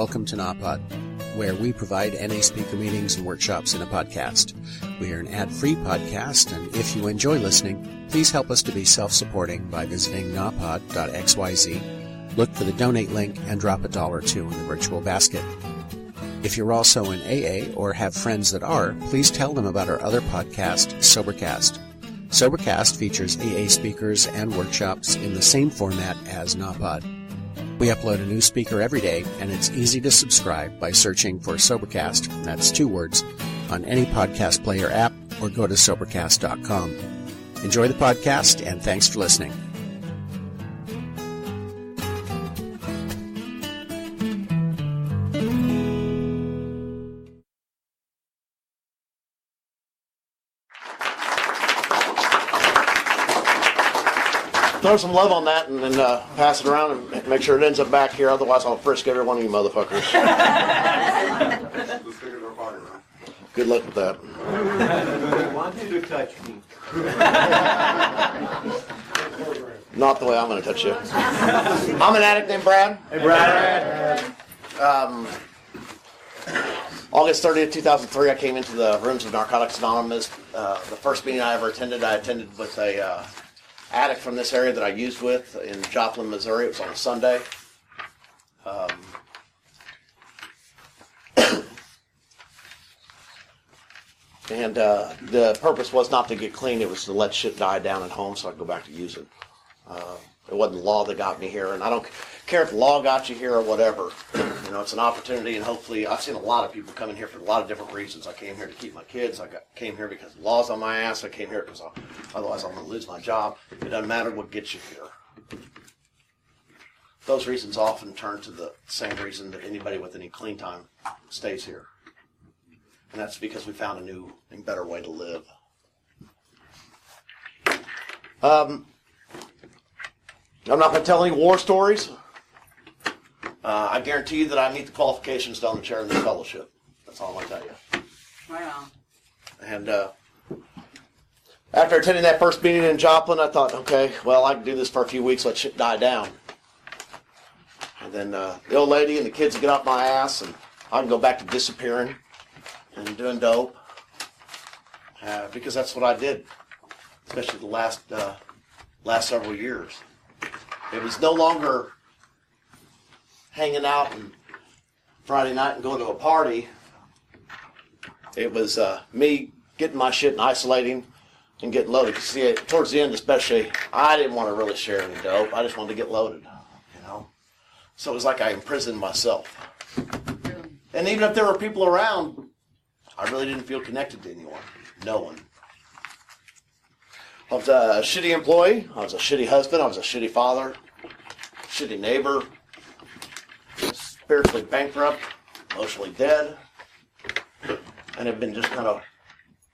welcome to NAPOD, where we provide NA speaker meetings and workshops in a podcast. We are an ad-free podcast, and if you enjoy listening, please help us to be self-supporting by visiting napod.xyz, look for the donate link, and drop $1 or $2 in the virtual basket. If you're also in AA or have friends that are, please tell them about our other podcast, Sobercast. Sobercast features AA speakers and workshops in the same format as NAPOD. We upload a new speaker every day, and it's easy to subscribe by searching for Sobercast, that's 2 words, on any podcast player app, or go to Sobercast.com. Enjoy the podcast, and thanks for listening. Throw some love on that and then pass it around and make sure it ends up back here. Otherwise, I'll frisk every one of you motherfuckers. Good luck with that. I want you to touch me. Not the way I'm going to touch you. I'm an addict named Brad. Hey, Brad. August 30th, 2003, I came into the rooms of Narcotics Anonymous. The first meeting I ever attended, with a addict from this area that I used with in Joplin, Missouri. It was on a Sunday. And the purpose was not to get clean. It was to let shit die down at home so I could go back to use it. It wasn't the law that got me here, and I don't care if the law got you here or whatever. You know, it's an opportunity, and hopefully, I've seen a lot of people come in here for a lot of different reasons. I came here to keep my kids. Came here because the law's on my ass. I came here because otherwise I'm going to lose my job. It doesn't matter what gets you here. Those reasons often turn to the same reason that anybody with any clean time stays here. And that's because we found a new and better way to live. I'm not going to tell any war stories. I guarantee you that I meet the qualifications to own the chair in this fellowship. That's all I'm going to tell you. Right on. And after attending that first meeting in Joplin, I thought, okay, well, I can do this for a few weeks, let shit die down. And then the old lady and the kids will get off my ass, and I can go back to disappearing and doing dope. Because that's what I did, especially the last several years. It was no longer hanging out on Friday night and going to a party. It was me getting my shit and isolating and getting loaded. See, towards the end especially, I didn't want to really share any dope. I just wanted to get loaded, you know. So it was like I imprisoned myself. And even if there were people around, I really didn't feel connected to anyone. No one. I was a shitty employee. I was a shitty husband. I was a shitty father. Shitty neighbor. Spiritually bankrupt. Emotionally dead. And have been just kind of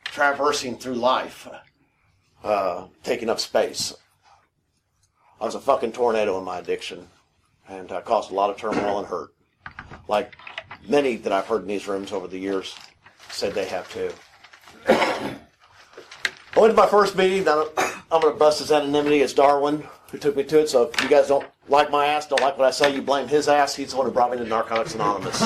traversing through life. Taking up space. I was a fucking tornado in my addiction. And caused a lot of turmoil and hurt. Like many that I've heard in these rooms over the years said they have too. I went to my first meeting. I'm going to bust his anonymity. It's Darwin who took me to it. So if you guys don't like my ass, don't like what I say, you blame his ass. He's the one who brought me to Narcotics Anonymous.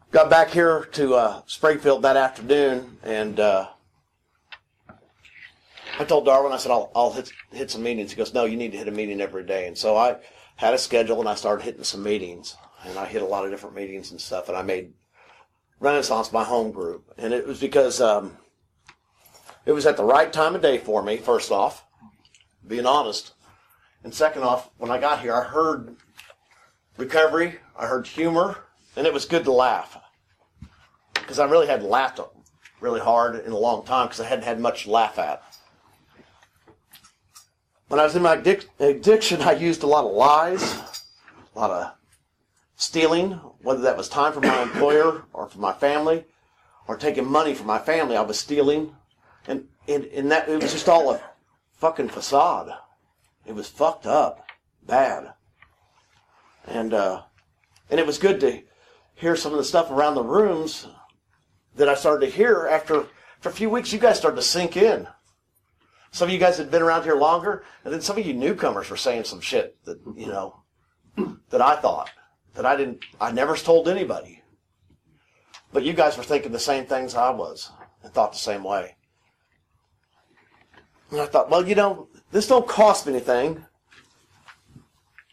Got back here to Springfield that afternoon, and I told Darwin, I said, I'll hit some meetings. He goes, no, you need to hit a meeting every day. And so I had a schedule, and I started hitting some meetings. And I hit a lot of different meetings and stuff, and I made Renaissance my home group. And it was because it was at the right time of day for me, first off, being honest. And second off, when I got here, I heard recovery, I heard humor, and it was good to laugh. Because I really hadn't laughed really hard in a long time because I hadn't had much to laugh at. When I was in my addiction, I used a lot of lies, a lot of stealing, whether that was time from my employer or from my family, or taking money from my family, I was stealing. And that it was just all a fucking facade. It was fucked up, bad. And it was good to hear some of the stuff around the rooms that I started to hear after a few weeks. You guys started to sink in. Some of you guys had been around here longer, and then some of you newcomers were saying some shit that, that I thought, that I never told anybody. But you guys were thinking the same things I was, and thought the same way. And I thought, well, this don't cost me anything.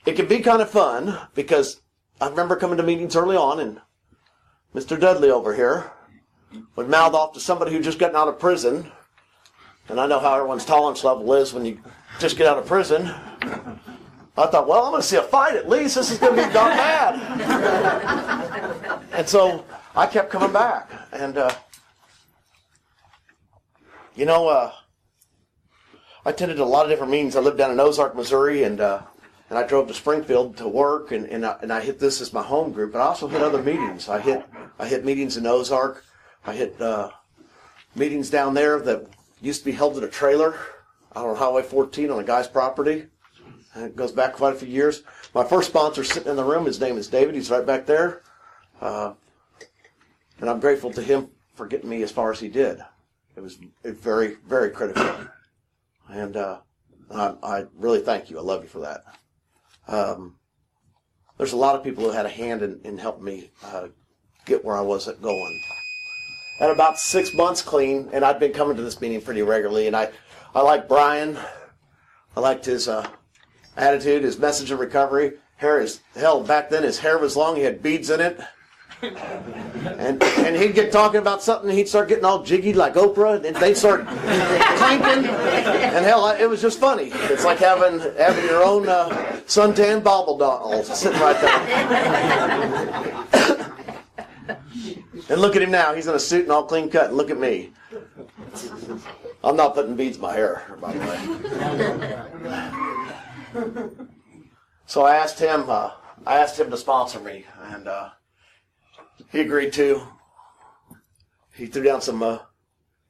It can be kind of fun, because I remember coming to meetings early on, and Mr. Dudley over here would mouth off to somebody who just gotten out of prison. And I know how everyone's tolerance level is when you just get out of prison. I thought, well, I'm going to see a fight at least. This is going to be not bad. And so I kept coming back. And, I attended a lot of different meetings. I lived down in Ozark, Missouri, and I drove to Springfield to work, and I hit this as my home group. But I also hit other meetings. I hit meetings in Ozark. I hit meetings down there that used to be held in a trailer out on Highway 14 on a guy's property. And it goes back quite a few years. My first sponsor sitting in the room, his name is David. He's right back there. And I'm grateful to him for getting me as far as he did. It was very, very critical. And I really thank you. I love you for that. There's a lot of people who had a hand in helping me get where I was going. At about 6 months clean, and I'd been coming to this meeting pretty regularly, and I liked Brian. I liked his attitude, his message of recovery. Back then his hair was long, he had beads in it. And he'd get talking about something, and he'd start getting all jiggy like Oprah, and they'd start clanking. And it was just funny. It's like having your own suntan bobble doll sitting right there. And look at him now. He's in a suit and all clean cut. And look at me. I'm not putting beads in my hair, by the way. So I asked him to sponsor me, and he agreed to. He threw down some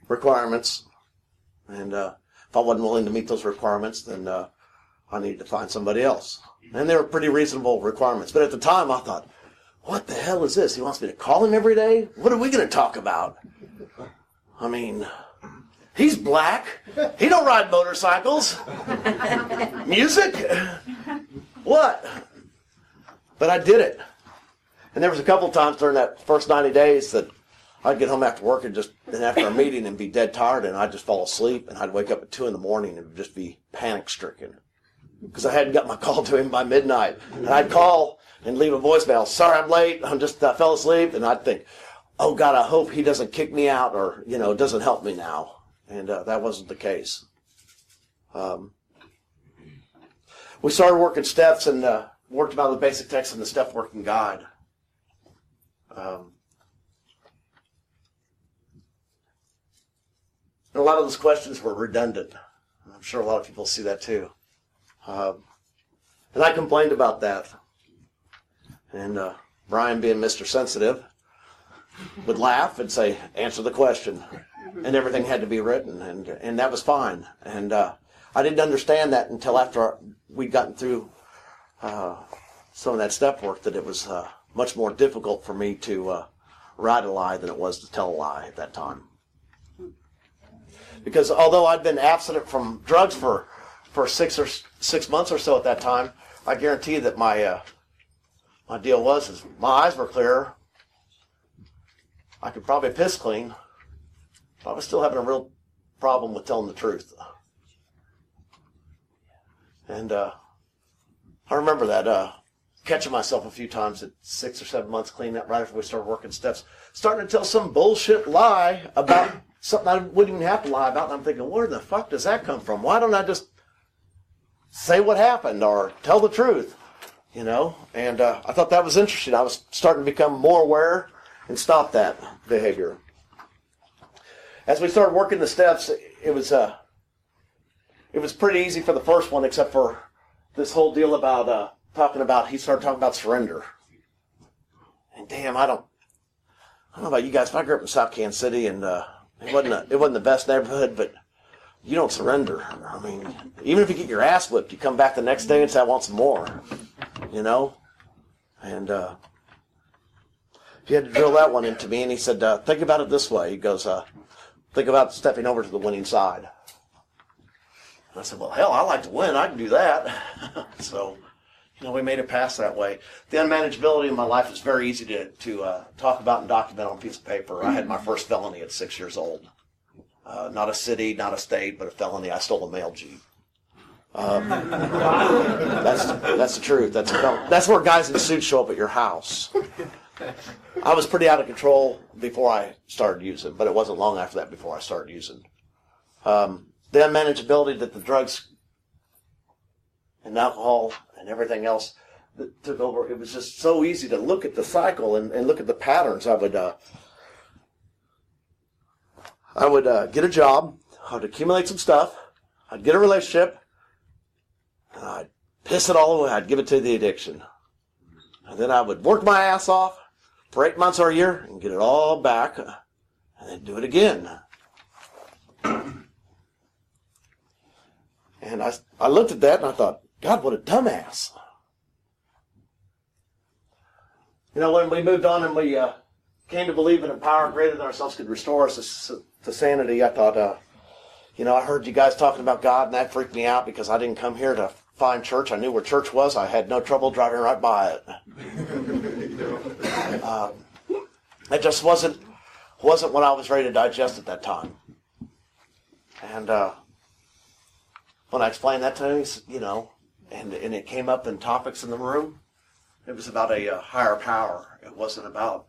requirements, and if I wasn't willing to meet those requirements, then I needed to find somebody else. And they were pretty reasonable requirements. But at the time, I thought, what the hell is this? He wants me to call him every day? What are we going to talk about? I mean, he's black. He don't ride motorcycles. Music? What? But I did it. And there was a couple of times during that first 90 days that I'd get home after work and after a meeting and be dead tired, and I'd just fall asleep, and I'd wake up at 2 in the morning and just be panic-stricken because I hadn't got my call to him by midnight. And I'd call and leave a voicemail. Sorry, I'm late. I fell asleep. And I'd think, oh, God, I hope he doesn't kick me out or, doesn't help me now. And that wasn't the case. We started working steps and worked about the basic text in the step working guide. And a lot of those questions were redundant. I'm sure a lot of people see that too. And I complained about that. And Brian, being Mr. Sensitive, would laugh and say, answer the question. And everything had to be written, and that was fine. And I didn't understand that until after we'd gotten through some of that step work, that it was much more difficult for me to write a lie than it was to tell a lie at that time. Because although I'd been abstinent from drugs for 6 months or so at that time, I guarantee you that my deal was my eyes were clear. I could probably piss clean, but I was still having a real problem with telling the truth. And I remember that catching myself a few times at 6 or 7 months clean, that right after we started working steps, starting to tell some bullshit lie about something I wouldn't even have to lie about. And I'm thinking, where the fuck does that come from? Why don't I just say what happened or tell the truth? And I thought that was interesting. I was starting to become more aware and stop that behavior. As we started working the steps, it was pretty easy for the first one, except for this whole deal about he started talking about surrender. And damn, I don't know about you guys, but I grew up in South Kansas City, and it wasn't the best neighborhood, but you don't surrender. I mean, even if you get your ass whipped, you come back the next day and say, I want some more. And he had to drill that one into me, and he said, think about it this way. He goes, think about stepping over to the winning side. I said, well, hell, I like to win. I can do that. So, we made it past that way. The unmanageability in my life is very easy to talk about and document on a piece of paper. I had my first felony at 6 years old. Not a city, not a state, but a felony. I stole a mail Jeep. That's the truth. That's where guys in suits show up at your house. I was pretty out of control before I started using, but it wasn't long after that before I started using. The unmanageability that the drugs and alcohol and everything else that took over, it was just so easy to look at the cycle and look at the patterns. I would get a job, I would accumulate some stuff, I'd get a relationship, and I'd piss it all away. I'd give it to the addiction. And then I would work my ass off for 8 months or a year and get it all back, and then do it again. And I looked at that and I thought, God, what a dumbass. When we moved on and we came to believe in a power greater than ourselves could restore us to sanity, I thought, I heard you guys talking about God, and that freaked me out because I didn't come here to find church. I knew where church was. I had no trouble driving right by it. It just wasn't what I was ready to digest at that time. And when I explained that to him, and it came up in topics in the room, it was about a higher power. It wasn't about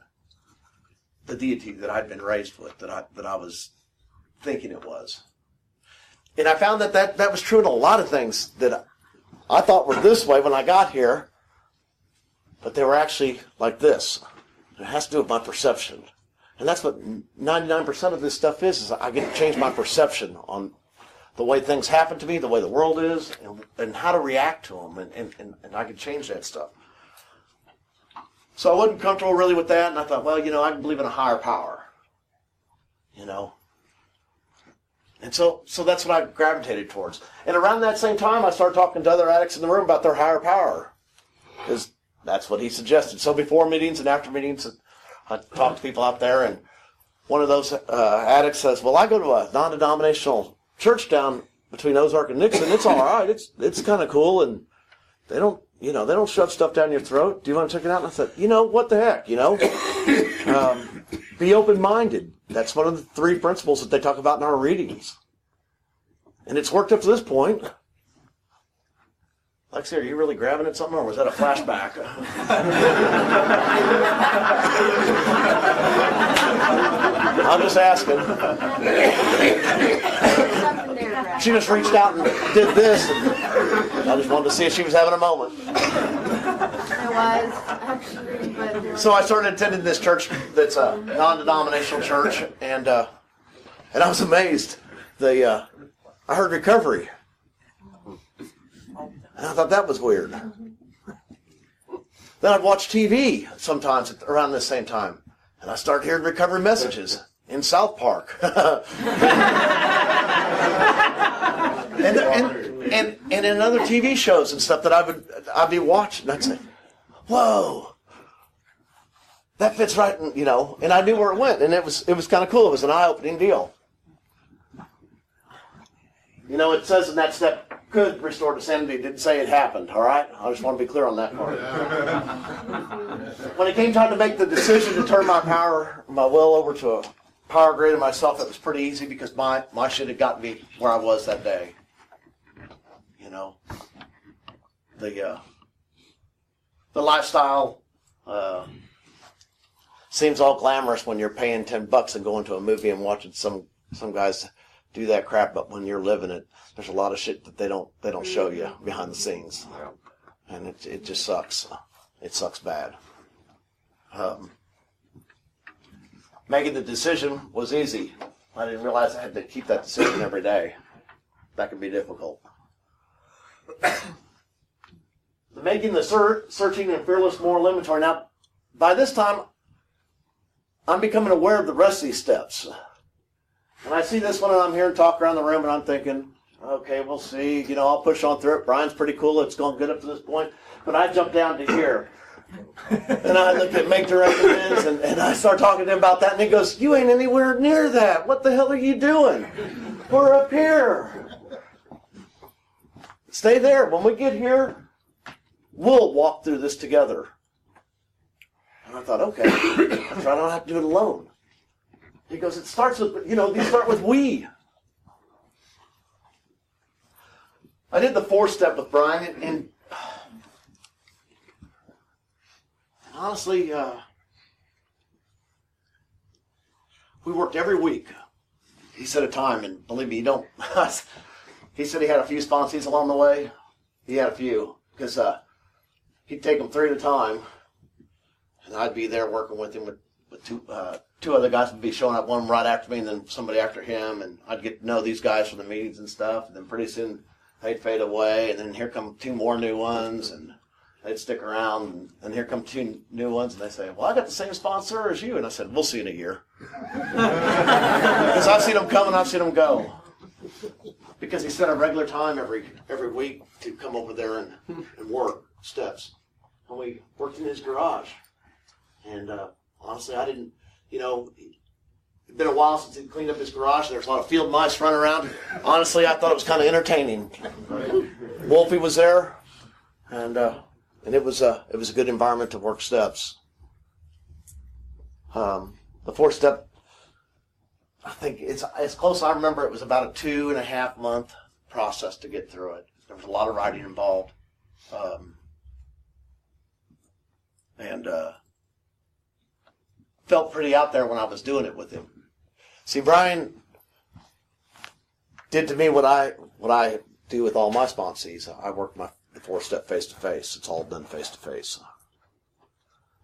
the deity that I'd been raised with, that I was thinking it was. And I found that was true in a lot of things that I thought were this way when I got here, but they were actually like this. It has to do with my perception. And that's what 99% of this stuff is I get to change my perception on the way things happen to me, the way the world is, and how to react to them, and I can change that stuff. So I wasn't comfortable really with that, and I thought, well, I can believe in a higher power, And so that's what I gravitated towards. And around that same time, I started talking to other addicts in the room about their higher power, because that's what he suggested. So before meetings and after meetings, I talked to people out there, and one of those addicts says, well, I go to a non-denominational church down between Ozark and Nixon. It's all right. It's kind of cool, and they don't shove stuff down your throat. Do you want to check it out? And I said, what the heck, be open-minded. That's one of the 3 principles that they talk about in our readings. And it's worked up to this point. Lexi, are you really grabbing at something, or was that a flashback? I'm just asking. She just reached out and did this, and I just wanted to see if she was having a moment. It was, actually, but... So I started attending this church that's a non-denominational church, and I was amazed. I heard recovery. And I thought that was weird. Then I'd watch TV sometimes around the same time, and I started hearing recovery messages in South Park. and in other TV shows and stuff that I'd be watching. I'd say, "Whoa, that fits right," and I knew where it went, and it was kind of cool. It was an eye-opening deal. It says in that step, could restore to sanity. It didn't say it happened, all right? I just want to be clear on that part. When it came time to make the decision to turn my will over to a power greater than myself, it was pretty easy because my shit had gotten me where I was that day. The lifestyle seems all glamorous when you're paying $10 and going to a movie and watching some guys do that crap, but when you're living it, there's a lot of shit that they don't show you behind the scenes, and it just sucks. It sucks bad. Making the decision was easy. I didn't realize I had to keep that decision every day. That could be difficult. Making the searching and fearless moral inventory. Now, by this time, I'm becoming aware of the rest of these steps. And I see this one, and I'm hearing talk around the room, and I'm thinking, okay, we'll see. I'll push on through it. Brian's pretty cool. It's going good up to this point. But I jump down to here. And I look at make direct amends, and I start talking to him about that. And he goes, you ain't anywhere near that. What the hell are you doing? We're up here. stay there. When we get here, we'll walk through this together. And I thought, okay, I don't have to do it alone. He goes, it starts with, these start with we. I did the 4-step with Brian, and honestly, we worked every week. He set a time, and believe me, he said he had a few sponsees along the way. He had a few, because he'd take them 3 at a time, and I'd be there working with him with two other guys would be showing up, one right after me and then somebody after him, and I'd get to know these guys from the meetings and stuff, and then pretty soon they'd fade away, and then here come 2 more new ones, and they'd stick around, and here come 2 new ones, and they say, well, I got the same sponsor as you, and I said, we'll see in a year. Because I've seen them come and I've seen them go. Because he set a regular time every week to come over there and work steps. And we worked in his garage. And honestly, I didn't, it'd been a while since he cleaned up his garage. There's a lot of field mice running around. Honestly, I thought it was kind of entertaining. Wolfie was there, and it was a good environment to work steps. The 4-step, I think it's as close as I remember. It was about a 2.5 month process to get through it. There was a lot of writing involved, and felt pretty out there when I was doing it with him. See, Brian did to me what I do with all my sponsees. I work the 4-step face-to-face. It's all done face-to-face.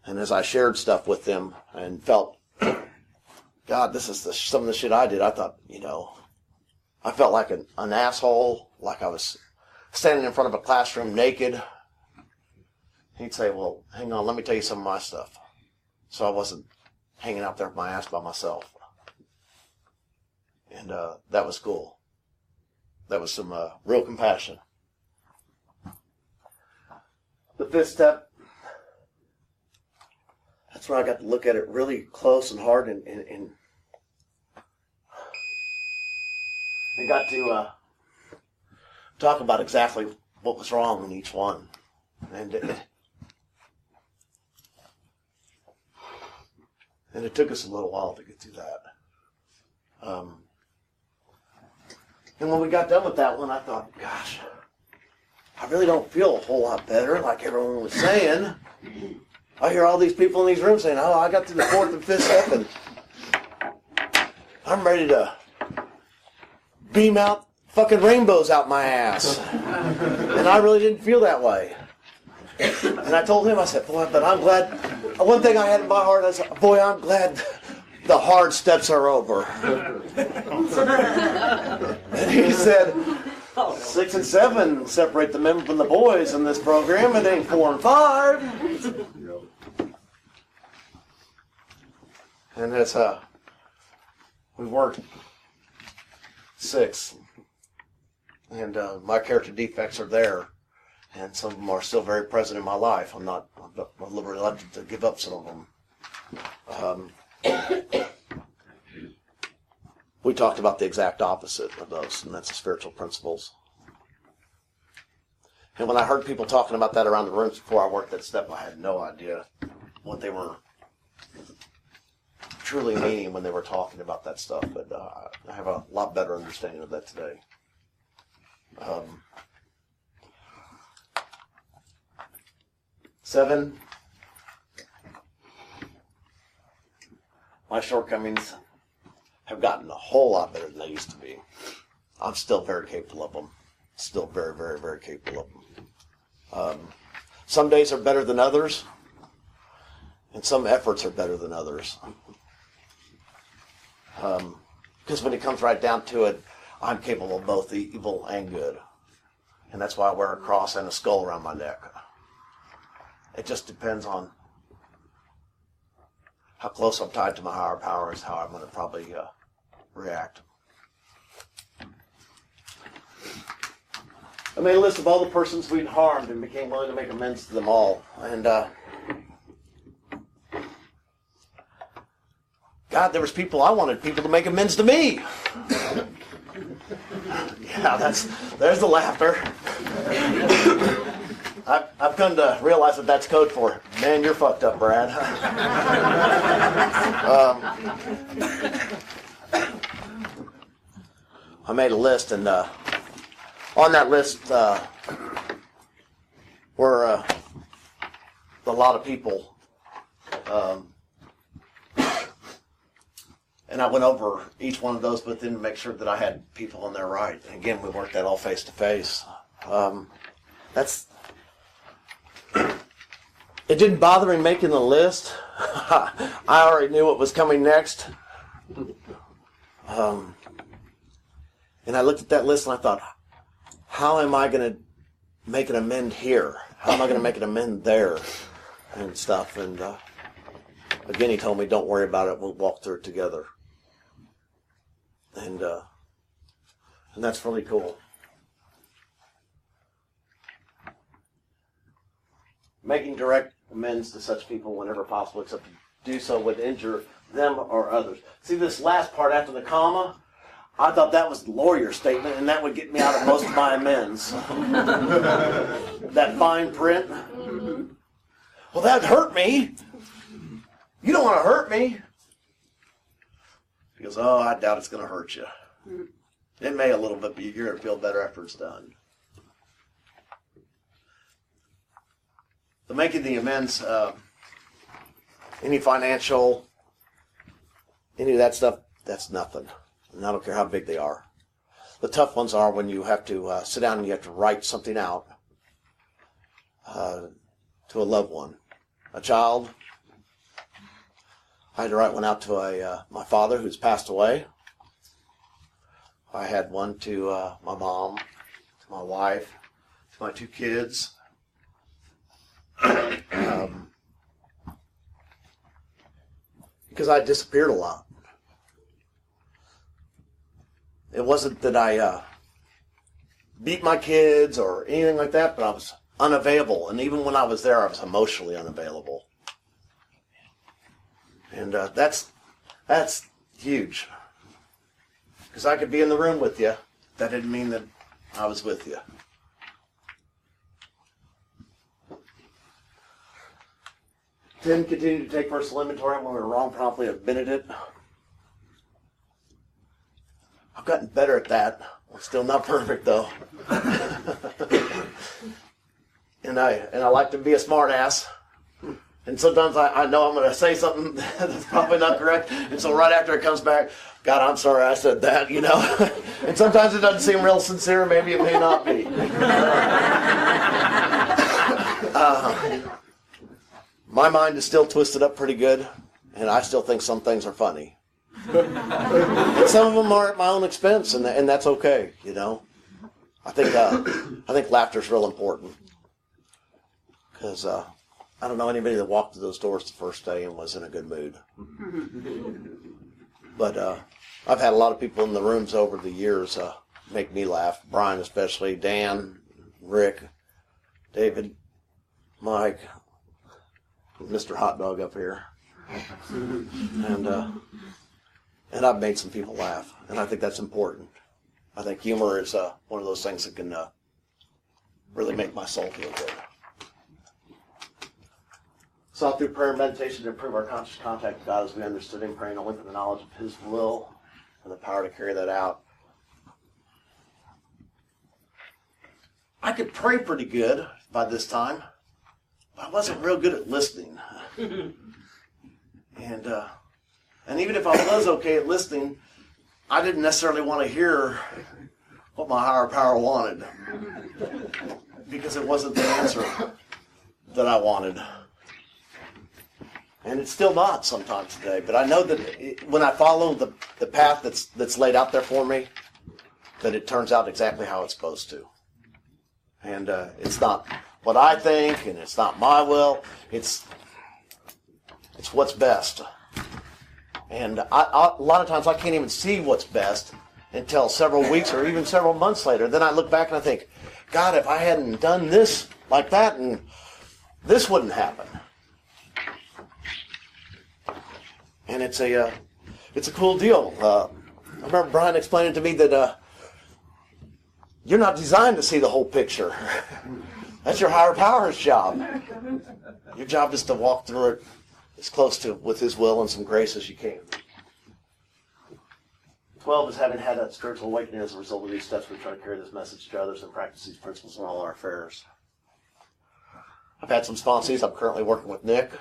And as I shared stuff with them and felt, God, this is some of the shit I did, I thought, I felt like an asshole, like I was standing in front of a classroom naked. He'd say, well, hang on, let me tell you some of my stuff. So I wasn't hanging out there with my ass by myself. And that was cool. That was some real compassion. The 5th step, that's where I got to look at it really close and hard and got to talk about exactly what was wrong in each one. And it took us a little while to get through that. And when we got done with that one, I thought, gosh, I really don't feel a whole lot better, like everyone was saying. I hear all these people in these rooms saying, oh, I got through the 4th and 5th step, and I'm ready to beam out fucking rainbows out my ass. And I really didn't feel that way. And I told him, I said, boy, but I'm glad. One thing I had in my heart, I said, boy, I'm glad the hard steps are over. And he said, 6 and 7 separate the men from the boys in this program. It ain't 4 and 5. And that's we worked 6. And my character defects are there. And some of them are still very present in my life. I'm a little reluctant to give up some of them. We talked about the exact opposite of those, and that's the spiritual principles. And when I heard people talking about that around the rooms before I worked that step, I had no idea what they were truly meaning when they were talking about that stuff. But I have a lot better understanding of that today. 7, my shortcomings have gotten a whole lot better than they used to be. I'm still very capable of them. Still very, very, very capable of them. Some days are better than others, and some efforts are better than others. Because when it comes right down to it, I'm capable of both evil and good. And that's why I wear a cross and a skull around my neck. It just depends on how close I'm tied to my higher power is how I'm going to probably react. I made a list of all the persons we'd harmed and became willing to make amends to them all. And God, there was people I wanted people to make amends to me. Yeah, there's the laughter. I've come to realize that that's code for, man, you're fucked up, Brad. I made a list, and on that list were a lot of people. And I went over each one of those, but then to make sure that I had people on there right. And again, we worked that all face to face. It didn't bother me making the list. I already knew what was coming next. And I looked at that list and I thought, how am I going to make an amend here? How am I going to make an amend there? And stuff. And again, he told me, don't worry about it. We'll walk through it together. And that's really cool. Making direct amends to such people whenever possible, except to do so would injure them or others. See this last part after the comma? I thought that was the lawyer statement, and that would get me out of most of my amends. That fine print. Well, that hurt me. You don't want to hurt me. He goes, oh, I doubt it's going to hurt you. It may a little bit, but you're going to feel better after it's done. But making the amends, any financial, any of that stuff, that's nothing. And I don't care how big they are. The tough ones are when you have to sit down and you have to write something out to a loved one. A child. I had to write one out to my father who's passed away. I had one to my mom, to my wife, to my 2 kids. Because I disappeared a lot. It wasn't that I beat my kids or anything like that, but I was unavailable. And even when I was there, I was emotionally unavailable. And that's huge. Because I could be in the room with you. That didn't mean that I was with you. Then continue to take personal inventory when we were wrong, promptly admitted it. I've gotten better at that. I'm still not perfect though. and I like to be a smart ass. And sometimes I know I'm going to say something that's probably not correct. And so right after it comes back, God, I'm sorry I said that, you know. And sometimes it doesn't seem real sincere. Maybe it may not be. My mind is still twisted up pretty good. And I still think some things are funny. And some of them are at my own expense. And that's okay, you know. I think laughter is real important. Because I don't know anybody that walked through those doors the first day and was in a good mood. But I've had a lot of people in the rooms over the years make me laugh. Brian especially, Dan, Rick, David, Mike, Mr. Hot Dog up here. And I've made some people laugh. And I think that's important. I think humor is one of those things that can really make my soul feel good. Sought through prayer and meditation to improve our conscious contact with God as we understood Him, praying only for the knowledge of His will and the power to carry that out. I could pray pretty good by this time, but I wasn't real good at listening. And even if I was okay at listening, I didn't necessarily want to hear what my higher power wanted, because it wasn't the answer that I wanted. And it's still not sometimes today. But I know that when I follow the path that's laid out there for me, that it turns out exactly how it's supposed to. And it's not what I think, and it's not my will. It's what's best. And a lot of times I can't even see what's best until several weeks or even several months later. Then I look back and I think, God, if I hadn't done this like that, and this wouldn't happen. And it's a cool deal. I remember Brian explaining to me that You're not designed to see the whole picture. That's your higher power's job. Your job is to walk through it as close to with His will and some grace as you can. 12 is having had that spiritual awakening as a result of these steps. We try to carry this message to others and practice these principles in all our affairs. I've had some sponsees. I'm currently working with Nick,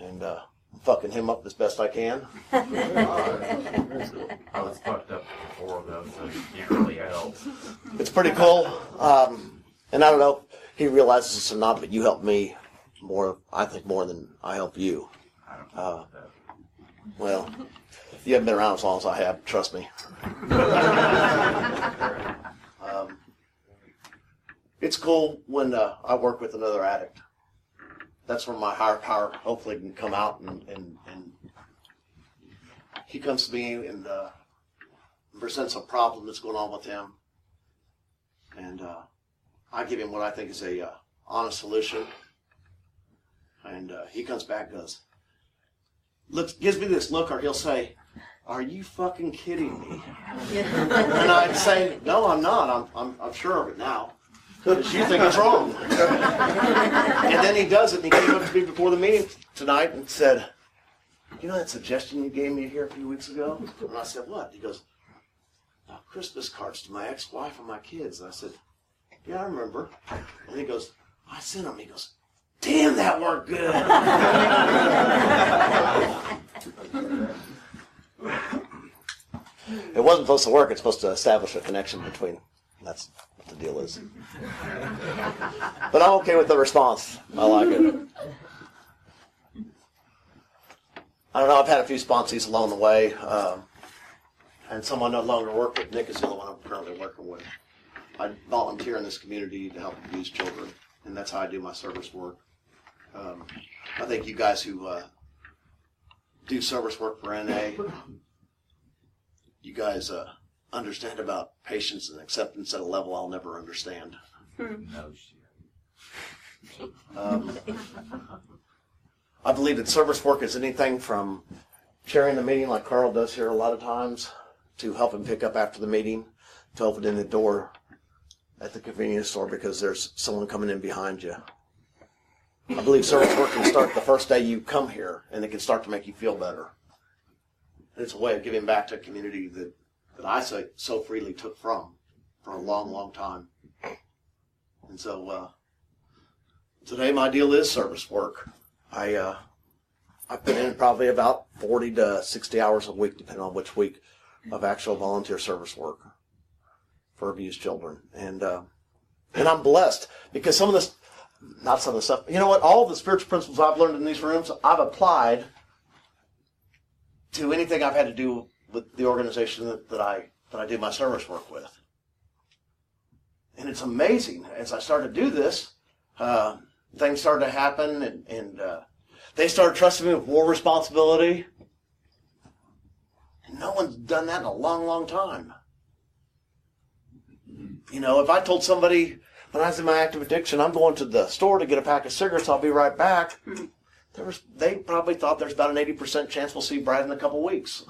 and I'm fucking him up as best I can. I was fucked up before though, so it really helps. It's pretty cool. And I don't know if he realizes this or not, but you helped me more, I think, more than I help you. I don't know about that. Well, you haven't been around as long as I have, trust me. It's cool when I work with another addict. That's where my higher power hopefully can come out, and he comes to me and presents a problem that's going on with him. And I give him what I think is a honest solution. And he comes back and goes, gives me this look, or he'll say, "Are you fucking kidding me?" And I'd say, "No, I'm not. I'm sure of it now. Because you think it's wrong." And then he does it, and he came up to me before the meeting tonight and said, "You know that suggestion you gave me here a few weeks ago?" And I said, "What?" He goes, "Christmas cards to my ex-wife and my kids." And I said, "Yeah, I remember." And he goes, "I sent them." He goes, "Damn, that worked good." It wasn't supposed to work. It's supposed to establish a connection between. That's what the deal is. But I'm okay with the response. I like it. I don't know. I've had a few sponsees along the way. And some I no longer work with. Nick is the only one I'm currently working with. I volunteer in this community to help abuse children. And that's how I do my service work. I think you guys who do service work for NA, you guys understand about patience and acceptance at a level I'll never understand. No shit. I believe that service work is anything from chairing the meeting like Carl does here a lot of times, to helping pick up after the meeting, to opening the door at the convenience store because there's someone coming in behind you. I believe service work can start the first day you come here, and it can start to make you feel better. It's a way of giving back to a community that I so freely took from for a long, long time. And so today my deal is service work. I put in probably about 40 to 60 hours a week, depending on which week, of actual volunteer service work for abused children. And I'm blessed because some of this, not some of the stuff, you know what, all the spiritual principles I've learned in these rooms, I've applied to anything I've had to do with the organization that I do my service work with. And it's amazing. As I started to do this, things started to happen, and they started trusting me with more responsibility. And no one's done that in a long, long time. You know, if I told somebody when I was in my active addiction, I'm going to the store to get a pack of cigarettes, I'll be right back, they probably thought there's about an 80% chance we'll see Brad in a couple weeks.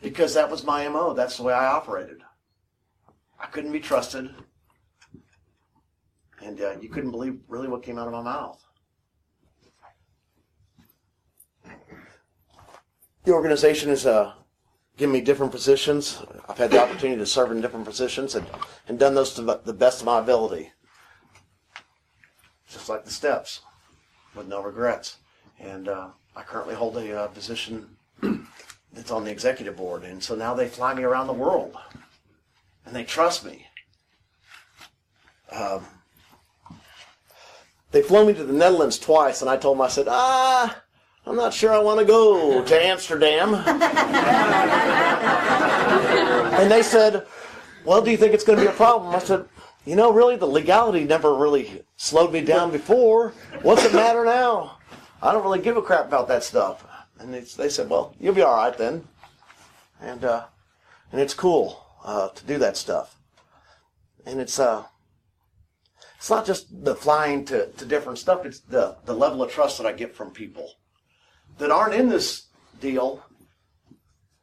Because that was my MO. That's the way I operated. I couldn't be trusted. And you couldn't believe really what came out of my mouth. The organization has given me different positions. I've had the opportunity to serve in different positions and done those to the best of my ability. Just like the steps, with no regrets. And I currently hold a position that's on the executive board. And so now they fly me around the world. And they trust me. They flew me to the Netherlands twice, and I told them, I said, I'm not sure I want to go to Amsterdam. And they said, well, do you think it's going to be a problem? I said, you know, really, the legality never really slowed me down before. What's it matter now? I don't really give a crap about that stuff. And they said, well, you'll be all right then. And it's cool to do that stuff. And it's not just the flying to different stuff. It's the level of trust that I get from people that aren't in this deal,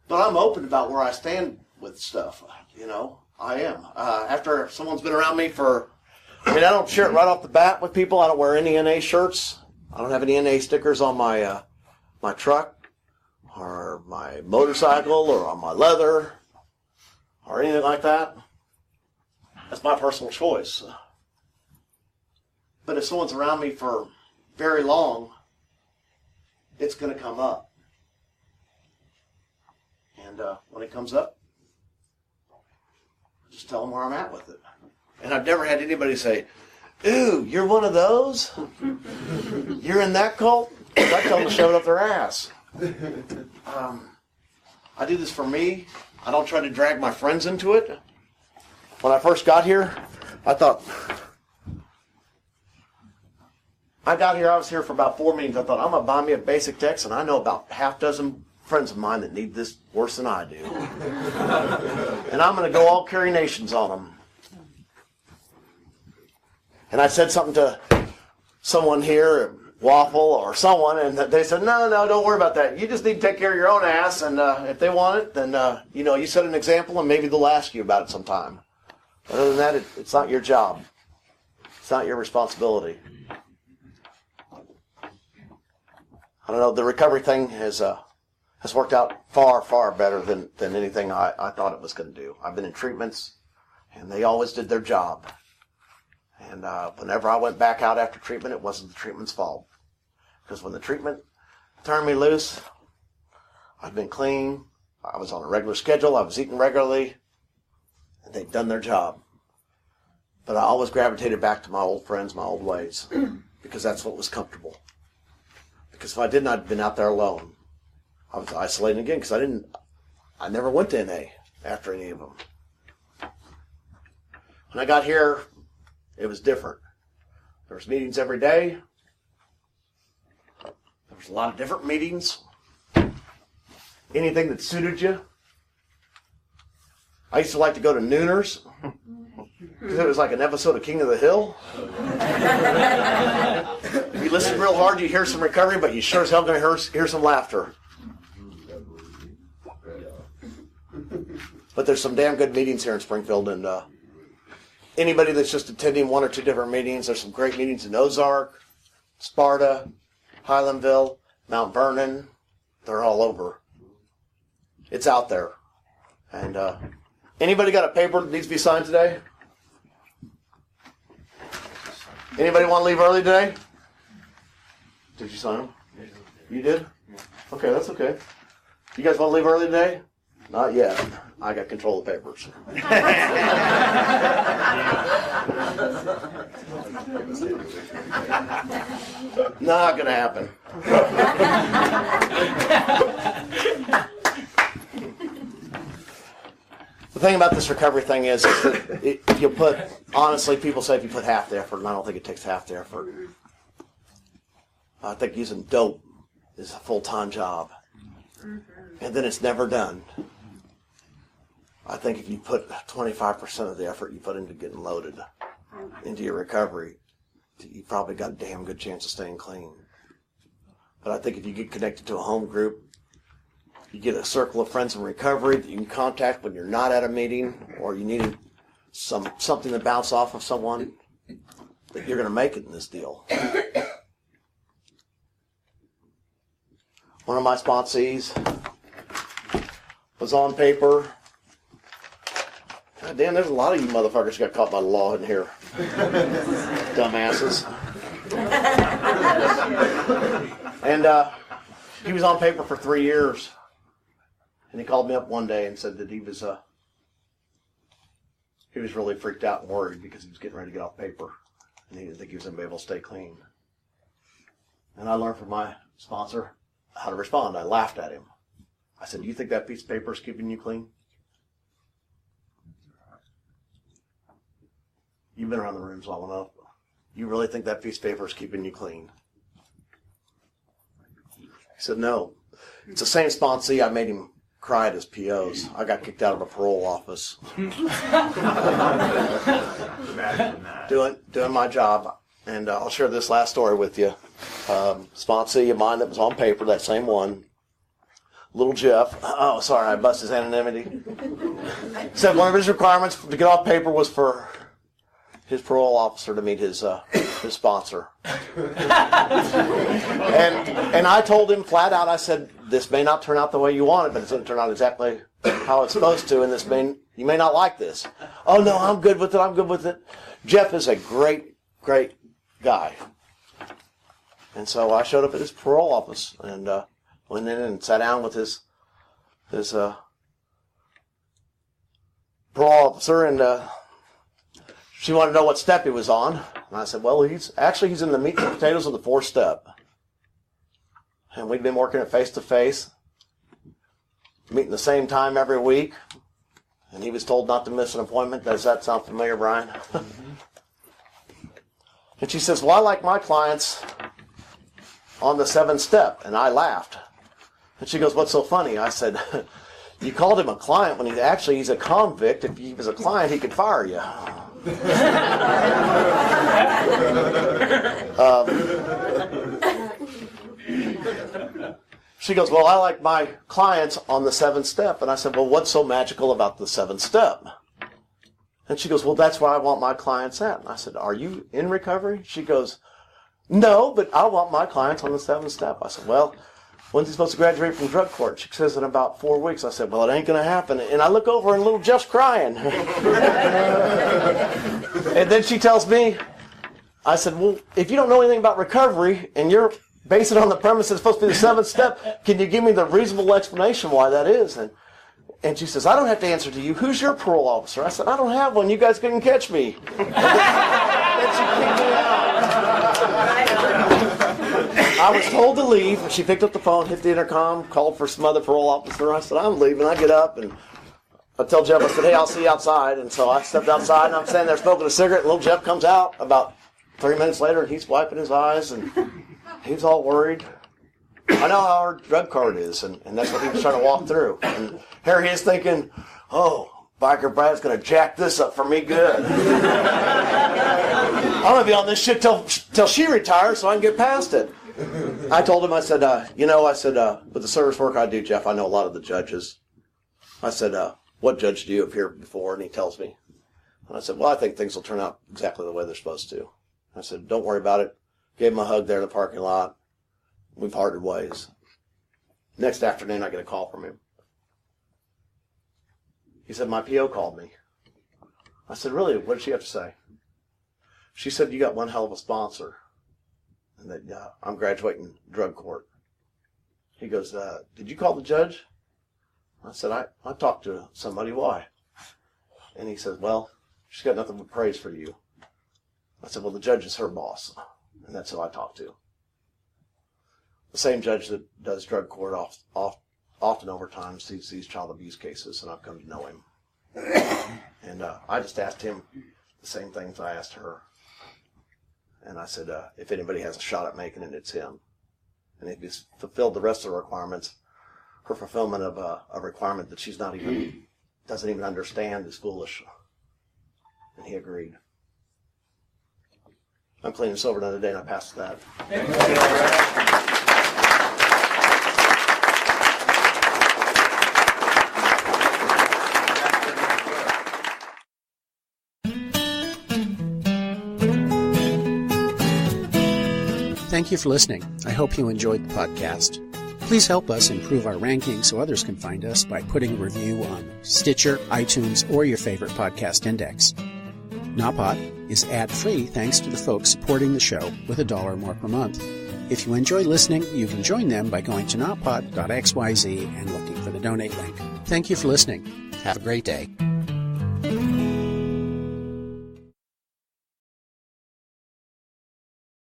but I'm open about where I stand with stuff, you know. I am. After someone's been around me I don't share it right off the bat with people. I don't wear any NA shirts. I don't have any NA stickers on my my truck or my motorcycle or on my leather or anything like that. That's my personal choice. But if someone's around me for very long, it's going to come up. And when it comes up, just tell them where I'm at with it. And I've never had anybody say, "Ooh, you're one of those? You're in that cult?" I tell them to shove it up their ass. I do this for me. I don't try to drag my friends into it. When I first got here, I was here for about 4 meetings. I thought, I'm going to buy me a basic text, and I know about half dozen friends of mine that need this worse than I do. And I'm going to go all carry nations on them. And I said something to someone here, Waffle or someone, and they said, no, don't worry about that. You just need to take care of your own ass, and if they want it, then, you set an example, and maybe they'll ask you about it sometime. Other than that, it's not your job. It's not your responsibility. I don't know, the recovery thing has worked out far, far better than anything I thought it was going to do. I've been in treatments, and they always did their job. And whenever I went back out after treatment, it wasn't the treatment's fault. Because when the treatment turned me loose, I'd been clean, I was on a regular schedule, I was eating regularly, and they'd done their job. But I always gravitated back to my old friends, my old ways, because that's what was comfortable. Because if I didn't, I'd been out there alone. I was isolating again because I never went to NA after any of them. When I got here, it was different. There was meetings every day. There was a lot of different meetings. Anything that suited you. I used to like to go to Nooners. Because it was like an episode of King of the Hill. If you listen real hard, you hear some recovery, but you sure as hell going to hear some laughter. But there's some damn good meetings here in Springfield, and anybody that's just attending one or two different meetings, there's some great meetings in Ozark, Sparta, Highlandville, Mount Vernon. They're all over. It's out there. And anybody got a paper that needs to be signed today? Anybody want to leave early today? Did you sign them? You did? Okay, that's okay. You guys want to leave early today? Not yet. I got control of the papers. Not gonna happen. The thing about this recovery thing is that if you put, honestly, people say if you put half the effort, and I don't think it takes half the effort. I think using dope is a full-time job. And then it's never done. I think if you put 25% of the effort you put into getting loaded into your recovery, you probably got a damn good chance of staying clean. But I think if you get connected to a home group, you get a circle of friends in recovery that you can contact when you're not at a meeting, or you need something to bounce off of someone, that you're going to make it in this deal. One of my sponsees was on paper. God damn, there's a lot of you motherfuckers got caught by the law in here. Dumbasses. And he was on paper for 3 years. And he called me up one day and said that he was really freaked out and worried because he was getting ready to get off paper. And he didn't think he was going to be able to stay clean. And I learned from my sponsor how to respond. I laughed at him. I said, "Do you think that piece of paper is keeping you clean? You've been around the rooms long enough. You really think that piece of paper is keeping you clean?" He said, "No." It's the same sponsee. I made him cry at his POs. I got kicked out of a parole office. Doing my job. And I'll share this last story with you. Sponsee of mine that was on paper, that same one, little Jeff. Oh, sorry, I busted his anonymity. Said one of his requirements to get off paper was for his parole officer to meet his sponsor. And I told him flat out, I said, this may not turn out the way you want it, but it's going to turn out exactly how it's supposed to, and you may not like this. Oh, no, I'm good with it. I'm good with it. Jeff is a great, great guy. And so I showed up at his parole office and went in and sat down with his parole officer, and she wanted to know what step he was on. And I said, well, he's in the meat and potatoes of the 4th step. And we'd been working it face-to-face, meeting the same time every week. And he was told not to miss an appointment. Does that sound familiar, Brian? And she says, well, I like my clients on the 7th step. And I laughed. And she goes, what's so funny? I said, you called him a client when he's a convict. If he was a client, he could fire you. She goes, well, I like my clients on the 7th step. And I said, well, what's so magical about the 7th step? And she goes, well, that's where I want my clients at. And I said, are you in recovery? She goes, no, but I want my clients on the 7th step. I said, well, when's he supposed to graduate from drug court? She says in about 4 weeks. I said, well, it ain't going to happen. And I look over and little Jeff's crying. And then she tells me, I said, well, if you don't know anything about recovery and you're basing it on the premise it's supposed to be the 7th step, can you give me the reasonable explanation why that is? And she says, I don't have to answer to you. Who's your parole officer? I said, I don't have one. You guys couldn't catch me. Then she kicked me out. I was told to leave. She picked up the phone, hit the intercom, called for some other parole officer. I said, I'm leaving. I get up and I tell Jeff, I said, hey, I'll see you outside. And so I stepped outside and I'm standing there smoking a cigarette. And little Jeff comes out about 30 minutes later and he's wiping his eyes and he's all worried. I know how our drug card is, and that's what he was trying to walk through. And here he is thinking, oh, Biker Brad's going to jack this up for me good. I'm going to be on this shit till she retires so I can get past it. I told him, I said, with the service work I do, Jeff, I know a lot of the judges. I said, what judge do you have here before? And he tells me. And I said, well, I think things will turn out exactly the way they're supposed to. I said, don't worry about it. Gave him a hug there in the parking lot. We've parted ways. Next afternoon, I get a call from him. He said, my PO called me. I said, really? What did she have to say? She said, you got one hell of a sponsor. And that I'm graduating drug court. He goes, did you call the judge? I said, I talked to somebody. Why? And he says, well, she's got nothing but praise for you. I said, well, the judge is her boss. And that's who I talked to. The same judge that does drug court often over time sees these child abuse cases, and I've come to know him. And I just asked him the same things I asked her. And I said, if anybody has a shot at making it, it's him. And if he's fulfilled the rest of the requirements, her fulfillment of a requirement that she's doesn't even understand is foolish. And he agreed. I'm clean and sober another day, and I passed that. Thank you for listening. I hope you enjoyed the podcast. Please help us improve our ranking so others can find us by putting a review on Stitcher, iTunes, or your favorite podcast index. Nawpod is ad-free thanks to the folks supporting the show with $1 more per month. If you enjoy listening, you can join them by going to nawpod.xyz and looking for the donate link. Thank you for listening. Have a great day.